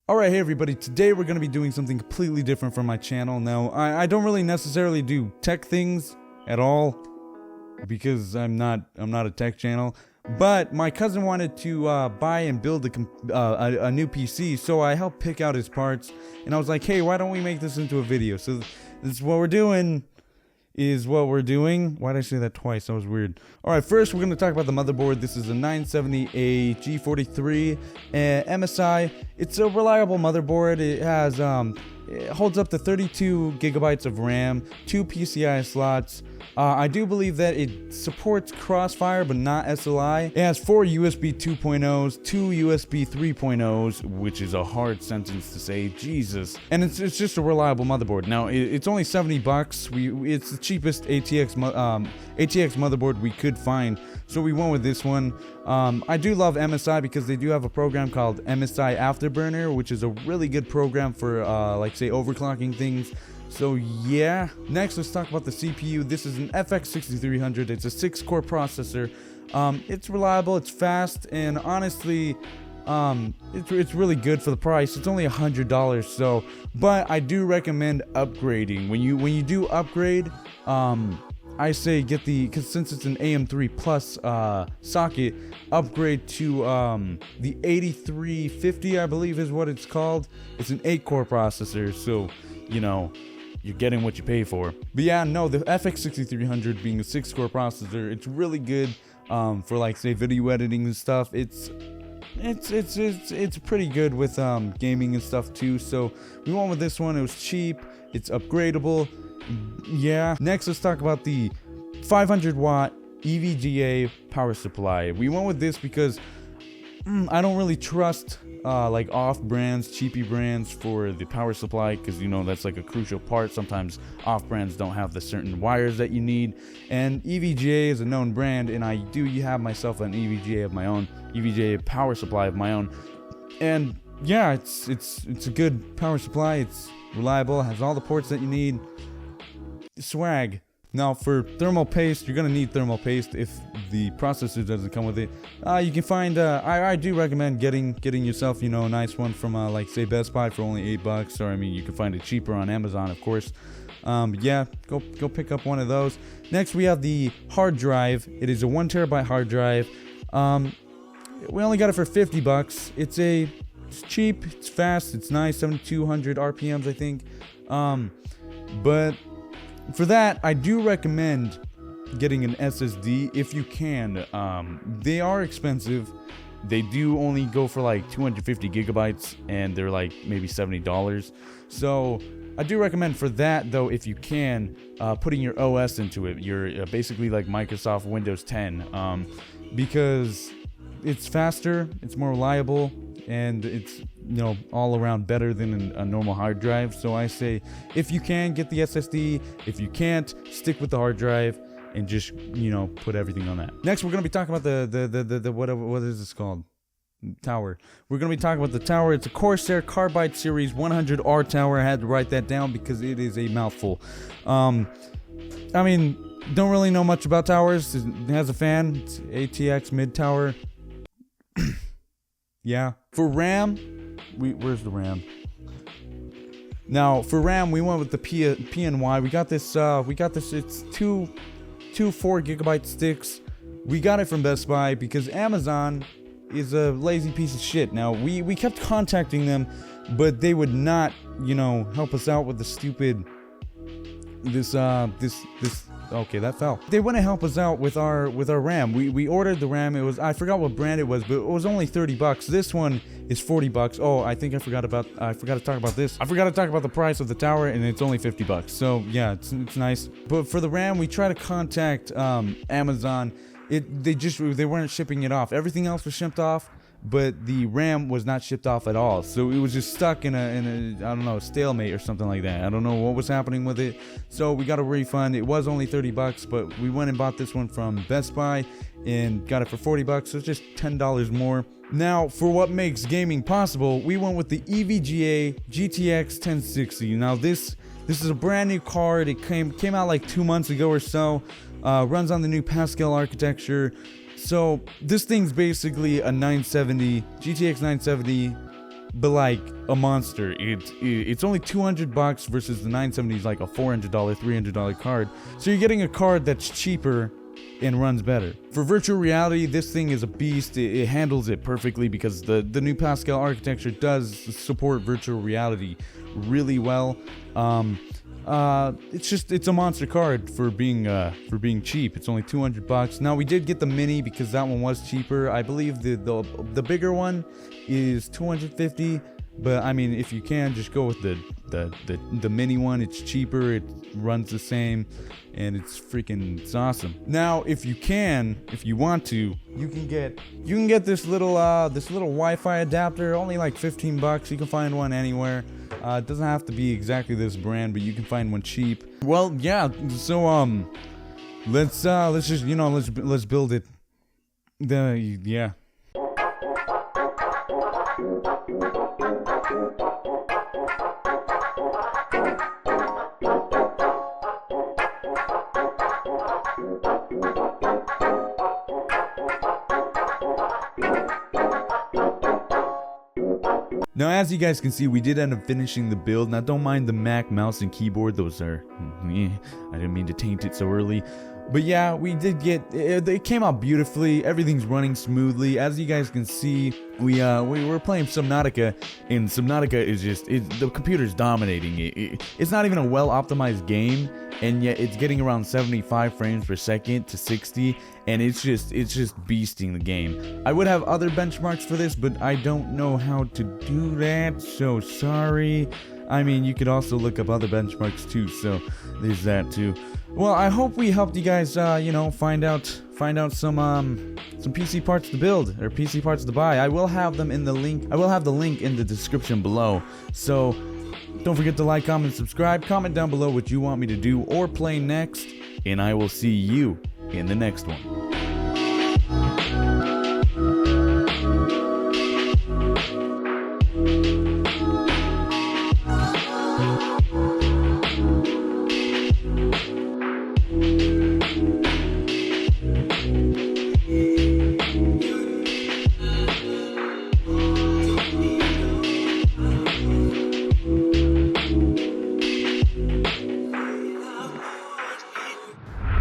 Alright, hey everybody, today we're going to be doing something completely different from my channel. Now, I don't really necessarily do tech things at all, because I'm not a tech channel, but my cousin wanted to buy and build a new PC, so I helped pick out his parts, and I was like, hey, why don't we make this into a video? So this is what we're doing. Why did I say that twice? That was weird. Alright, first we're going to talk about the motherboard. This is a 970, G43 MSI. It's a reliable motherboard. It has it holds up to 32 gigabytes of RAM, 2 PCI slots. I do believe that it supports Crossfire, but not SLI. It has 4 USB 2.0s, 2 USB 3.0s, which is a hard sentence to say, Jesus. And it's just a reliable motherboard. Now, it's only 70 bucks. It's the cheapest ATX motherboard we could find, so we went with this one. I do love MSI because they do have a program called MSI Afterburner, which is a really good program for, like, say, overclocking things. So yeah, next let's talk about the CPU. This is an FX 6300. It's a 6-core processor. It's reliable, it's fast, and honestly, it's really good for the price. It's only $100, so, but I do recommend upgrading. When you do upgrade, I say get because since it's an AM3 Plus socket, upgrade to the 8350, I believe is what it's called. It's an 8-core processor, so you know, you're getting what you pay for. But yeah, no, the FX 6300 being a 6-core processor, it's really good for, like, say, video editing and stuff. It's pretty good with gaming and stuff too. So we went with this one. It was cheap. It's upgradable. Yeah. Next, let's talk about the 500 watt EVGA power supply. We went with this because I don't really trust like off brands, cheapy brands for the power supply, because you know that's like a crucial part. Sometimes off brands don't have the certain wires that you need, and EVGA is a known brand, and I do have myself an EVGA of my own, EVGA power supply of my own, and yeah, it's a good power supply. It's reliable, has all the ports that you need. Swag. Now for thermal paste, you're gonna need thermal paste if the processor doesn't come with it. You can find, I do recommend getting yourself, you know, a nice one from like, say, Best Buy for only $8, or I mean, you can find it cheaper on Amazon, of course. Yeah, go pick up one of those. Next, we have the hard drive. It is a 1 terabyte hard drive. We only got it for $50. It's cheap, it's fast, it's nice, 7200 RPMs, I think. But for that, I do recommend getting an SSD if you can. They are expensive. They do only go for like 250 gigabytes, and they're like maybe $70. So I do recommend for that, though, if you can, putting your OS into it. You're basically like Microsoft Windows 10, because it's faster, it's more reliable, and it's, you know, all around better than a normal hard drive. So I say, if you can, get the SSD. If you can't, stick with the hard drive and just, you know, put everything on that. Next, we're gonna be talking about the what is this called? Tower. We're gonna be talking about the tower. It's a Corsair Carbide Series 100R tower. I had to write that down because it is a mouthful. I mean, don't really know much about towers. It has a fan. It's ATX mid tower. Yeah. For RAM, where's the RAM? Now, for RAM, we went with the PNY. We got this. It's two 4 gigabyte sticks. We got it from Best Buy because Amazon is a lazy piece of shit. Now, we kept contacting them, but they would not, you know, help us out with the stupid. Okay, that fell. They wouldn't help us out with our RAM. We ordered the RAM. It was, I forgot what brand it was, but it was only $30. This one is $40. Oh, I think I forgot to talk about this. I forgot to talk about the price of the tower, and it's only $50. So yeah, it's nice. But for the RAM, we try to contact Amazon. They weren't shipping it off. Everything else was shipped off, but the RAM was not shipped off at all. So it was just stuck in a I don't know, stalemate or something like that. I don't know what was happening with it. So we got a refund. It was only $30, but we went and bought this one from Best Buy and got it for $40. So it's just $10 more. Now, for what makes gaming possible, we went with the Evga Gtx 1060. Now this is a brand new card. It came out like 2 months ago or so. Runs on the new Pascal architecture. So this thing's basically a 970 GTX 970 but like a monster. It's only $200 versus the 970 is like a $400, $300 card. So you're getting a card that's cheaper and runs better. For virtual reality, this thing is a beast. It handles it perfectly because the new Pascal architecture does support virtual reality really well. It's a monster card for being cheap. It's only $200. Now we did get the mini because that one was cheaper. I believe the bigger one is $250. But I mean, if you can, just go with the mini one. It's cheaper, it runs the same, and it's awesome. Now, if you want to, you can get this little Wi-Fi adapter, only like $15. You can find one anywhere. It doesn't have to be exactly this brand, but you can find one cheap. Well, yeah. So let's just let's build it. Yeah. Now, as you guys can see, we did end up finishing the build. Now, don't mind the Mac mouse and keyboard. Those are, I didn't mean to taint it so early. But yeah, we did get, it came out beautifully. Everything's running smoothly. As you guys can see, we were playing Subnautica, and Subnautica is just, the computer's dominating. It's not even a well-optimized game, and yet it's getting around 75 frames per second to 60, and it's just beasting the game. I would have other benchmarks for this, but I don't know how to do that, so sorry. I mean, you could also look up other benchmarks too, so there's that too. Well, I hope we helped you guys, find out some PC parts to build or PC parts to buy. I will have them in the link. I will have the link in the description below. So don't forget to like, comment, subscribe. Comment down below what you want me to do or play next, and I will see you in the next one.